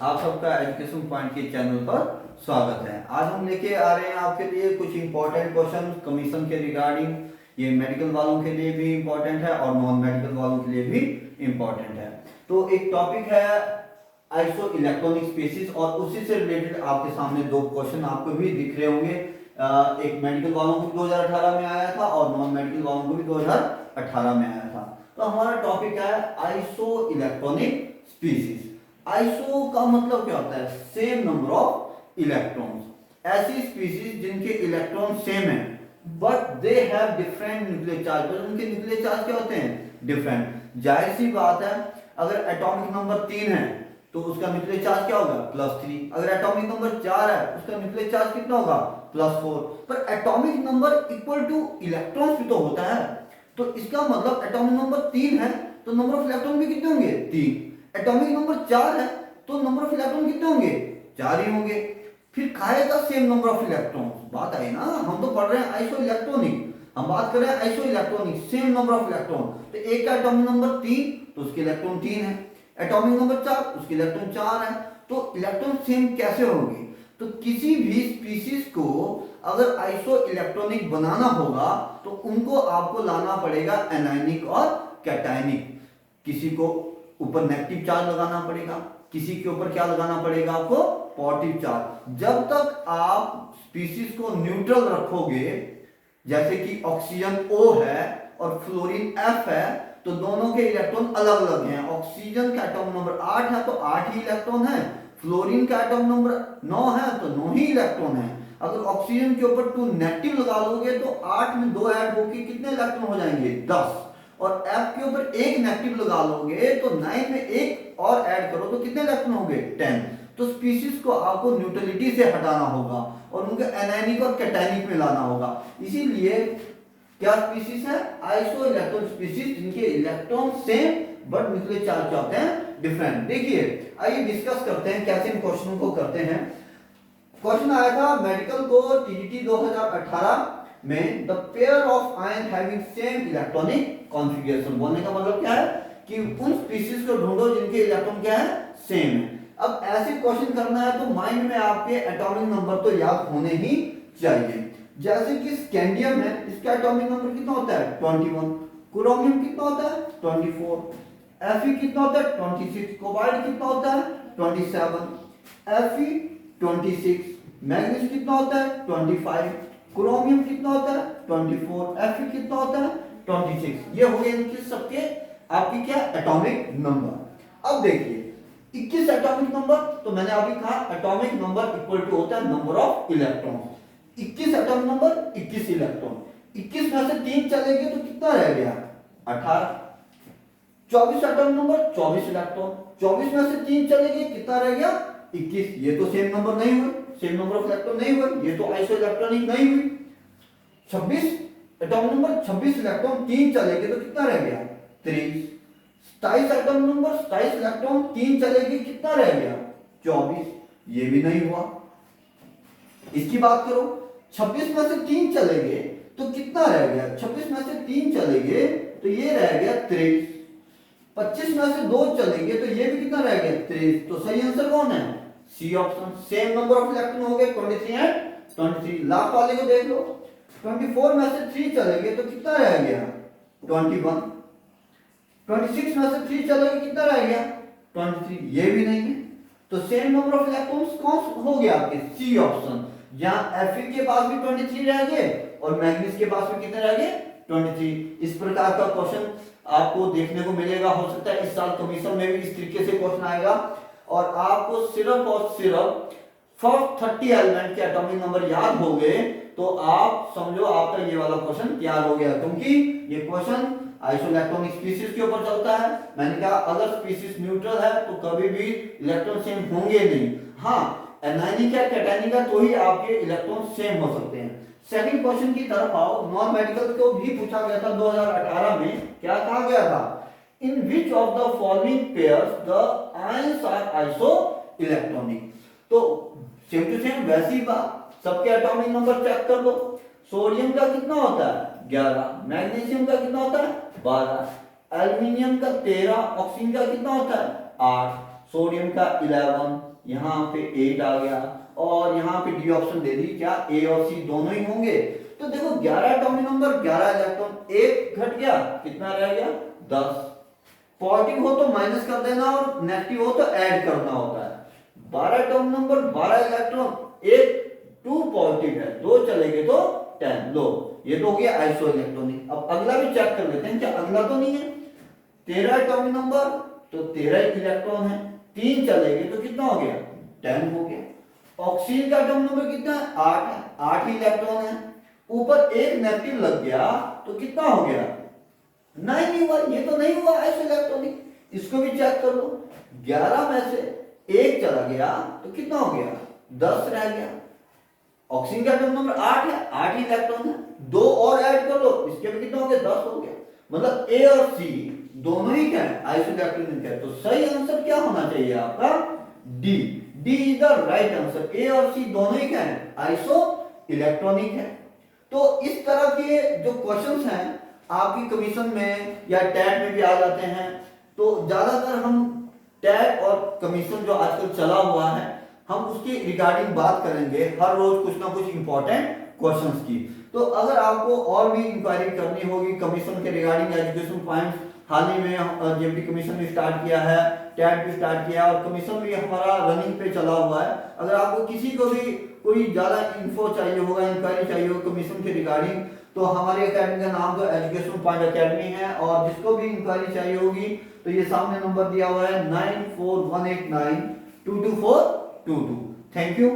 आप सबका education point के चैनल पर स्वागत है। आज हम लेके आ रहे हैं आपके लिए कुछ इंपॉर्टेंट क्वेश्चन कमीशन के रिगार्डिंग। ये मेडिकल वालों के लिए भी इंपॉर्टेंट है और नॉन मेडिकल वालों के लिए भी इंपॉर्टेंट है। तो एक टॉपिक है आइसो इलेक्ट्रॉनिक स्पीशीज और उसी से रिलेटेड आपके सामने दो क्वेश्चन आपको भी दिख रहे होंगे। एक मेडिकल वालों को भी 2018 में आया था और नॉन मेडिकल वालों को भी 2018 में आया था। तो हमारा टॉपिक है आइसो इलेक्ट्रॉनिक स्पीशीज। आइसो का मतलब क्या होता है? Same number of electrons. ऐसी स्पीशीज जिनके इलेक्ट्रॉन सेम है but they have different nuclear charge, पर उनके न्यूक्लियर चार्ज क्या होते हैं? डिफरेंट। जाहिर सी बात है, अगर एटॉमिक नंबर 3 है तो उसका न्यूक्लियर चार्ज क्या होगा? +3। अगर एटॉमिक नंबर 4 है उसका न्यूक्लियर चार्ज कितना होगा? +4। पर atomic number equal two electrons भी तो होता है, तो इसका मतलब एटॉमिक नंबर 3 है तो नंबर ऑफ इलेक्ट्रॉन भी कितने होंगे? 3। एटॉमिक नंबर 4 है तो नंबर ऑफ इलेक्ट्रॉन कितने होंगे? 4 ही होंगे। फिर खाएगा सेम नंबर ऑफ इलेक्ट्रॉन। बात आई ना, हम तो पढ़ रहे हैं आइसो इलेक्ट्रॉनिक, हम बात कर रहे हैं iso electronic, same number of electron. तो एक का एटॉमिक नंबर 3 तो उसके इलेक्ट्रॉन 3 है, एटॉमिक नंबर 4 उसके इलेक्ट्रॉन 4 है। तो इलेक्ट्रॉन सेम कैसे होंगे? तो किसी भी स्पीशीज को अगर आइसो इलेक्ट्रॉनिक बनाना होगा तो उनको आपको लाना पड़ेगा एनायनिक और कैटायनिक। किसी को ऊपर नेगेटिव चार्ज लगाना पड़ेगा, किसी के ऊपर क्या लगाना पड़ेगा आपको? Positive charge. जब तक आप स्पीशीज को न्यूट्रल रखोगे, जैसे कि ऑक्सीजन O है और फ्लोरीन F है, तो दोनों के इलेक्ट्रॉन अलग अलग हैं। ऑक्सीजन का एटॉम नंबर 8 है तो 8 ही इलेक्ट्रॉन है, फ्लोरीन का एटॉम नंबर 9 है तो 9 ही इलेक्ट्रॉन है। अगर ऑक्सीजन के ऊपर 2 नेगेटिव लगा लोगे तो 8 में 2 ऐड होके कितने इलेक्ट्रॉन हो जाएंगे? 10। और F के ऊपर एक नेगेटिव लगा लोगे तो 9 में एक और ऐड करो तो कितने इलेक्ट्रॉन होंगे? 10। तो स्पीशीज को आपको न्यूट्रलिटी से हटाना होगा और उनको एनायनिक और कैटायनिक में लाना होगा। इसीलिए क्या स्पीशीज है? आइसो इलेक्ट्रॉन स्पीशीज, जिनके electron same but nuclear charge क्या होते हैं? डिफरेंट। देखिए, आइए डिस्कस करते हैं कैसे इन क्वेश्चनों को करते हैं। क्वेश्चन आया था मेडिकल को टीजीटी 2018 में, the pair of ion having same electronic configuration. बोलने का मतलब क्या है कि उन स्पीशीज को ढूंढो जिनके इलेक्ट्रॉन क्या है? सेम है। अब ऐसे क्वेश्चन करना है तो माइंड में आपके एटॉमिक नंबर तो याद होने ही चाहिए। जैसे कि स्कैंडियम है, इसका एटॉमिक नंबर कितना होता है? 21। क्रोमियम कितना होता है? 24। Fe कितना होता है? 26। कोबाल्ट कितना होता है? 27। Fe 26। मैग्नीज कितना होता है? 25। क्रोमियम कितना होता है? 24। Fe कितना होता है? 26। ये हो गए इनके सबके आपकी क्या एटॉमिक नंबर। अब देखिए 21 एटॉमिक नंबर, तो मैंने अभी कहा एटॉमिक नंबर इक्वल टू होता है number of electron. 21 atomic number 21 electron, 21 में से 3 चलेंगे तो कितना रह गया? 18। 24 एटॉमिक नंबर 24 इलेक्ट्रॉन, 24 में से 3 चलेंगे कितना रह गया? 21। ये तो सेम नंबर नहीं हुए, सेम नंबर ऑफ इलेक्ट्रॉन नहीं हुए, ये तो आइसो इलेक्ट्रॉनिक नहीं हुई। 26 एटॉमिक नंबर 26 इलेक्ट्रॉन 3 चलेंगे तो कितना रह गया? 23। 27 एटॉमिक नंबर 27 इलेक्ट्रॉन 3 चलेंगे कितना रह गया? 24। ये भी नहीं हुआ। इसकी बात करो, 26 में से 3 चलेंगे तो कितना रह गया? 26 में से 3 चलेंगे तो ये रह गया 23। 25 में से 2 चलेंगे तो ये भी कितना रह गया? 23। तो सही आंसर कौन है? C option. Same number of electron हो गए 23 एंड 23। लास्ट वाले को देख लो, 24 में से 3 चलेंगे तो कितना रह गया? 21। 26 में से 3 चलेंगे कितना रह गया? 23। ये भी नहीं है। तो सेम नंबर ऑफ इलेक्ट्रॉन्स कौन हो गया आपके? C option. जहां Fe के पास भी 23 रह गए और मैग्नीज के पास भी कितने रह गए? 23। इस प्रकार का क्वेश्चन आपको देखने को मिलेगा। हो सकता है इस साल कमीशन में भी इस तरीके से क्वेश्चन आएगा और आपको सिर्फ और सिर्फ फर्स्ट 30 एलिमेंट के एटॉमिक नंबर याद हो गए तो आप समझो आपका ये वाला क्वेश्चन तैयार हो गया, क्योंकि ये क्वेश्चन आइसो इलेक्ट्रॉनिक स्पीशीज के ऊपर चलता है। मैंने कहा अगर स्पीशीज न्यूट्रल है तो कभी भी इलेक्ट्रॉन सेम होंगे नहीं। हाँ, एनायनिक या कैटायनिक है तो ही आपके इलेक्ट्रॉन सेम हो सकते हैं। सेकंड क्वेश्चन की तरफ आओ। नॉन मेडिकल को भी पूछा गया था 2018 में। क्या कहा गया था? In which of the following pairs the ions are iso electronic. तो सेम टू सेम वैसी बात, सबके एटॉमिक नंबर चेक कर लो। सोडियम का कितना होता है? 11। मैग्नीशियम का कितना होता है? 12। एल्युमिनियम का 13। ऑक्सीजन का कितना होता है? 8। सोडियम का 11, यहाँ पे 8 आ गया, और यहाँ पे डी ऑप्शन दे दी, क्या ए और सी दोनों ही होंगे। तो देखो 11 एटॉमिक नंबर 11 इलेक्ट्रॉन, एक घट गया, कितना रह गया 10। पॉजिटिव हो तो माइनस कर देना और नेगेटिव हो तो ऐड करना होता है। 12 एटॉमिक नंबर 12 इलेक्ट्रॉन, एक 2 पॉजिटिव है, 2 चले गए तो 10। लो ये तो हो गया आइसो इलेक्ट्रॉनिक। अब अगला भी चेक कर लेते हैं, क्या अगला तो नहीं है। 13 एटॉमिक नंबर तो 13 इलेक्ट्रॉन है, 3 चले गए तो कितना हो गया 10 हो गया। ऑक्सीजन का एटॉमिक नंबर कितना है 8 है, 8 ही इलेक्ट्रॉन है, ऊपर एक नेगेटिव लग गया तो कितना हो गया 9 नहीं हुआ, ये तो नहीं हुआ आइसो इलेक्ट्रॉनिक। इसको भी चेक कर लो, 11 में से एक चला गया तो कितना हो गया 10 रह गया। ऑक्सीजन का एटॉमिक नंबर 8 है, 8 ही इलेक्ट्रॉन है, 2 और ऐड कर लो, इसके भी कितना हो गया 10 हो गया। मतलब ए और सी दोनों ही क्या है आइसो इलेक्ट्रॉनिक है। तो सही आंसर क्या होना चाहिए आपका D. D is the right answer. A और सी दोनों ही क्या है आइसो इलेक्ट्रॉनिक है। तो इस तरह के जो क्वेश्चंस हैं आपकी कमीशन में या टैट में भी आ जाते हैं। तो ज्यादातर हम टैट और कमीशन जो आजकल चला हुआ है हम उसकी रिगार्डिंग बात करेंगे हर रोज कुछ ना कुछ इंपॉर्टेंट क्वेश्चंस की। तो अगर आपको और भी इंक्वायरी करनी होगी कमीशन के रिगार्डिंग एजुकेशन पॉइंट्स, हाल ही में जेपी कमीशन भी स्टार्ट किया है, टैट भी स्टार्ट किया है और कमीशन भी हमारा रनिंग पे चला हुआ है। अगर आपको किसी को भी कोई ज्यादा इन्फो चाहिए होगा, इंक्वायरी चाहिए होगा कमीशन के रिगार्डिंग, तो हमारी एकेडमी का नाम तो एजुकेशन पॉइंट एकेडमी है। और जिसको भी इंक्वायरी चाहिए होगी तो ये सामने नंबर दिया हुआ है 9418922422। Thank you.